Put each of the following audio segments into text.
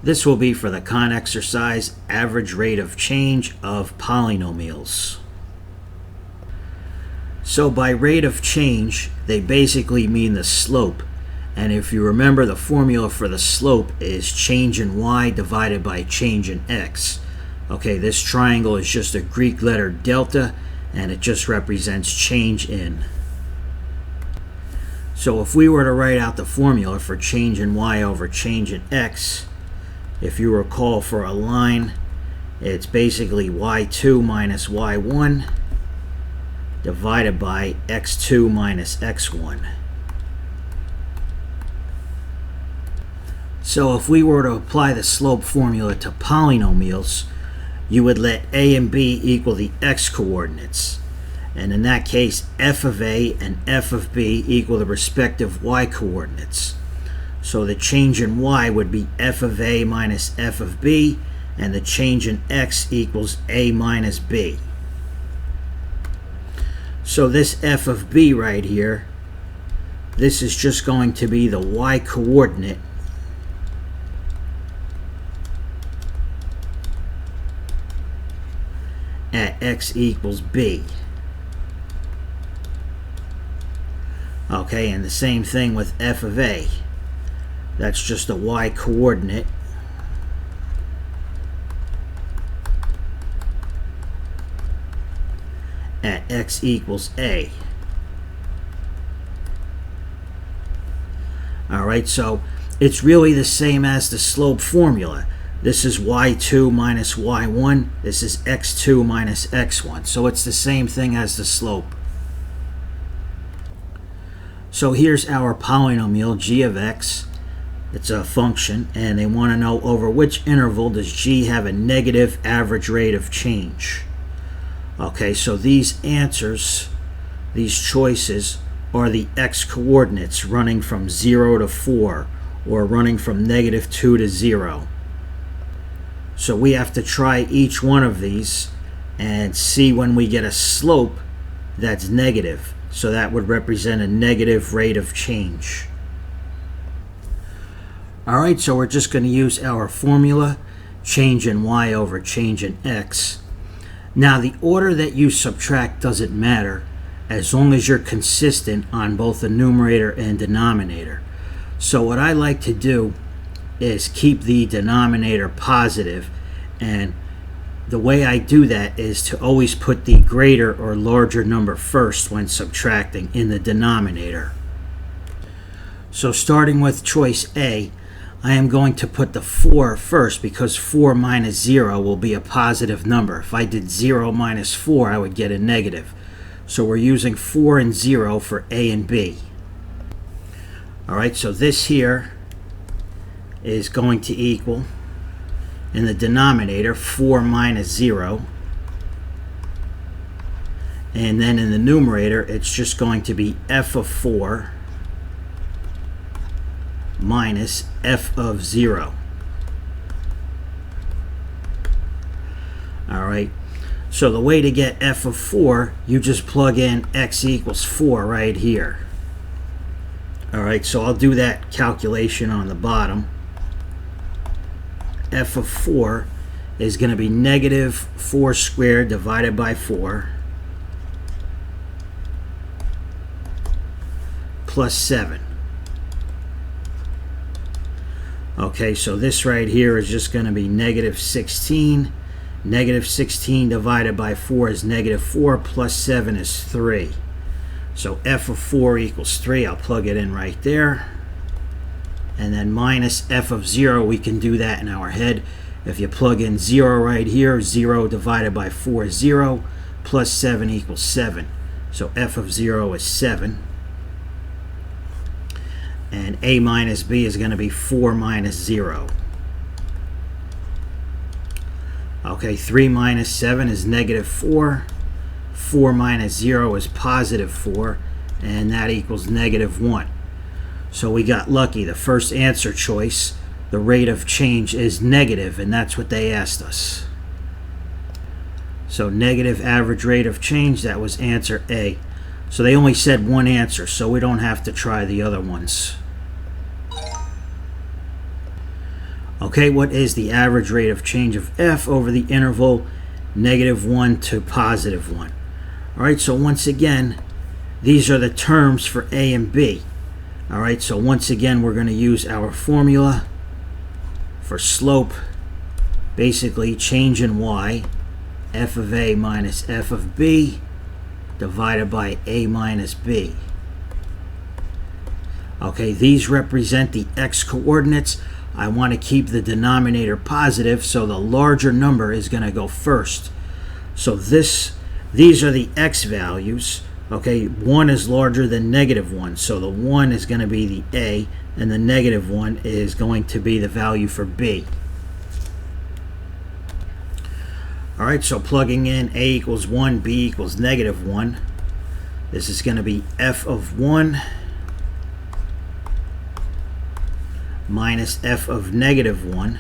This will be for the con exercise, average rate of change of polynomials. So by rate of change, they basically mean the slope. And if you remember, the formula for the slope is change in y divided by change in x. Okay, this triangle is just a Greek letter delta, and it just represents change in. So if we were to write out the formula for change in y over change in x, if you recall, for a line, it's basically y2 minus y1 divided by x2 minus x1. So if we were to apply the slope formula to polynomials, you would let a and b equal the x coordinates. And in that case, f of a and f of b equal the respective y coordinates. So the change in y would be f of a minus f of b, and the change in x equals a minus b. So this f of b right here, this is just going to be the y coordinate at x equals b. Okay, and the same thing with f of a. That's just a y coordinate at x equals a. Alright, so it's really the same as the slope formula. This is y2 minus y1. This is x2 minus x1. So it's the same thing as the slope. So here's our polynomial g of x. It's a function, and they want to know over which interval does g have a negative average rate of change. Okay, so these answers, these choices, are the x coordinates running from 0 to 4, or running from -2 to 0. So we have to try each one of these and see when we get a slope that's negative. So that would represent a negative rate of change. Alright, so we're just going to use our formula, change in y over change in x. Now the order that you subtract doesn't matter as long as you're consistent on both the numerator and denominator. So what I like to do is keep the denominator positive, and the way I do that is to always put the greater or larger number first when subtracting in the denominator. So starting with choice A, I am going to put the 4 first because 4 minus 0 will be a positive number. If I did 0 minus 4, I would get a negative. So we're using 4 and 0 for A and B. Alright, so this here is going to equal, in the denominator, 4 minus 0. And then in the numerator, it's just going to be f of 4 minus f of 0. Alright, so the way to get f of 4, you just plug in x equals 4 right here. Alright, so I'll do that calculation on the bottom. F of 4 is going to be -4 squared divided by 4 plus 7. Okay, so this right here is just going to be -16. -16 divided by 4 is -4, plus 7 is 3. So f of 4 equals 3. I'll plug it in right there. And then minus f of 0, we can do that in our head. If you plug in 0 right here, 0 divided by 4 is 0, plus 7 equals 7. So f of 0 is 7. And a minus b is going to be 4 minus 0. Okay, 3 minus 7 is -4. 4 minus 0 is +4, and that equals -1. So we got lucky. The first answer choice, the rate of change is negative, and that's what they asked us. So negative average rate of change, that was answer A. So they only said one answer, so we don't have to try the other ones. Okay, what is the average rate of change of f over the interval -1 to +1? All right, so once again, these are the terms for a and b. All right, so once again, we're going to use our formula for slope, basically change in y, f of a minus f of b divided by a minus b. Okay, these represent the x coordinates. I want to keep the denominator positive, so the larger number is going to go first. So these are the x values. Okay, 1 is larger than -1, so the 1 is going to be the a, and the -1 is going to be the value for b. All right, so plugging in a equals 1, b equals -1. This is going to be f of 1 minus f of -1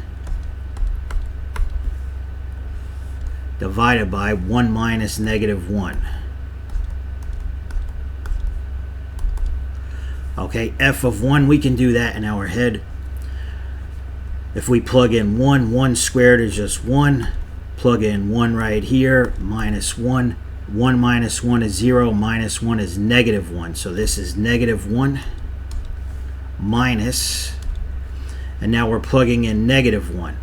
divided by 1 minus -1. Okay, f of 1, we can do that in our head. If we plug in 1, 1 squared is just 1. Plug in 1 right here, minus 1. 1 minus 1 is 0, minus 1 is -1. So this is -1 minus, and now we're plugging in -1.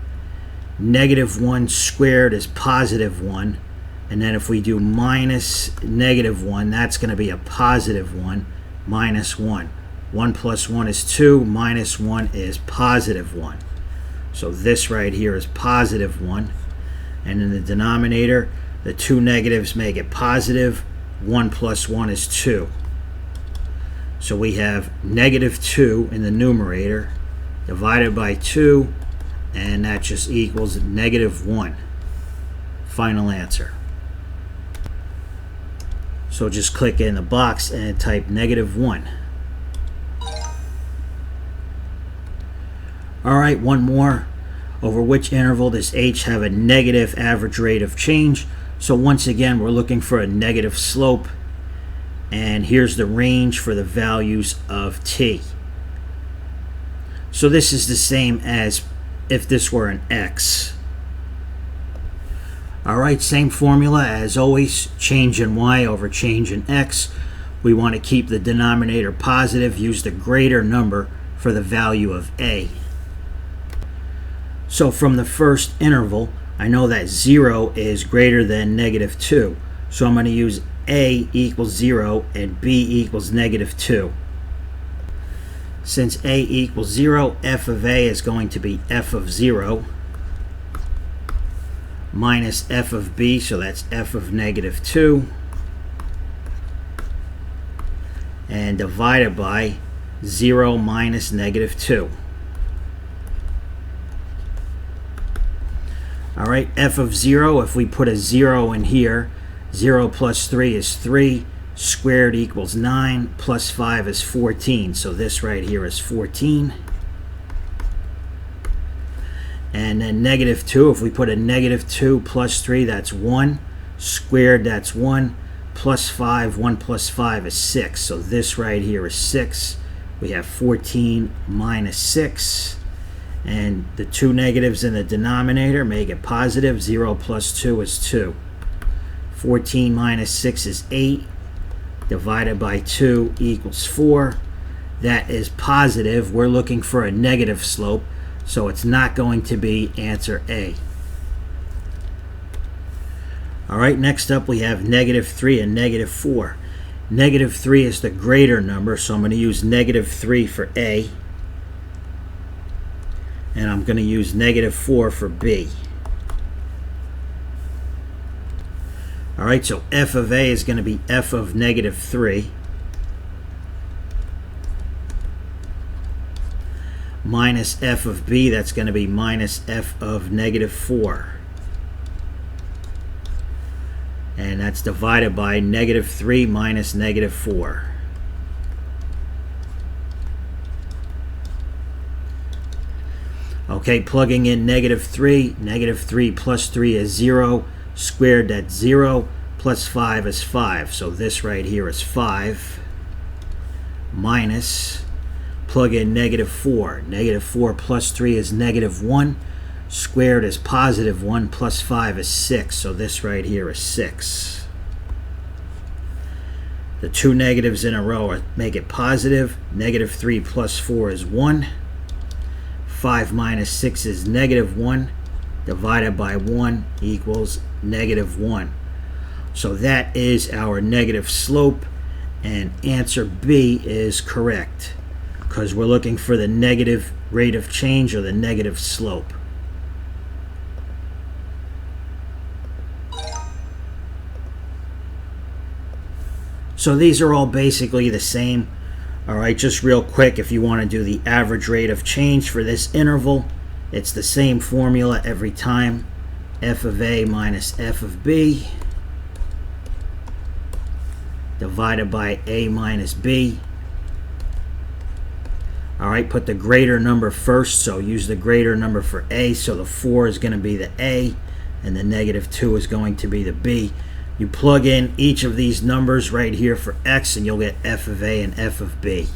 -1 squared is +1. And then if we do minus -1, that's going to be a +1 minus 1. 1 plus 1 is 2, minus 1 is +1. So this right here is +1. And in the denominator, the two negatives make it positive. 1 plus 1 is 2. So we have -2 in the numerator divided by 2, and that just equals -1. Final answer. So just click in the box and type -1. All right, one more. Over which interval does h have a negative average rate of change? So once again, we're looking for a negative slope, and here's the range for the values of t. So this is the same as if this were an x. All right, same formula as always, change in y over change in x. We want to keep the denominator positive, use the greater number for the value of a. So from the first interval, I know that 0 is greater than -2. So I'm going to use a equals 0 and b equals -2. Since a equals 0, f of a is going to be f of 0 minus f of b, so that's f of -2, and divided by 0 minus -2. All right, f of 0, if we put a 0 in here, 0 plus 3 is 3, squared equals 9, plus 5 is 14. So this right here is 14. And then -2, if we put a -2 plus 3, that's 1. Squared, that's 1. Plus 5, 1 plus 5 is 6. So this right here is 6. We have 14 minus 6. And the two negatives in the denominator make it positive. 0 plus 2 is 2. 14 minus 6 is 8. Divided by 2 equals 4. That is positive. We're looking for a negative slope, so it's not going to be answer A. All right, next up we have -3 and -4. -3 is the greater number, so I'm going to use -3 for A. And I'm going to use -4 for B. All right, so f of A is going to be f of -3 minus f of B, that's going to be minus f of -4. And that's divided by -3 minus -4. Okay, plugging in -3, -3 plus 3 is 0, squared that's 0, plus 5 is 5. So this right here is 5, minus, plug in negative 4. Negative 4 plus 3 is negative 1. Squared is positive 1 plus 5 is 6. So this right here is 6. The two negatives in a row make it positive. Negative 3 plus 4 is 1. 5 minus 6 is negative 1. Divided by 1 equals negative 1. So that is our negative slope, and answer B is correct because we're looking for the negative rate of change or the negative slope. So these are all basically the same. All right, just real quick, if you want to do the average rate of change for this interval, it's the same formula every time. F of A minus F of B divided by A minus B. All right, put the greater number first, so use the greater number for A. So the 4 is going to be the A, and the negative 2 is going to be the B. You plug in each of these numbers right here for X, and you'll get F of A and F of B.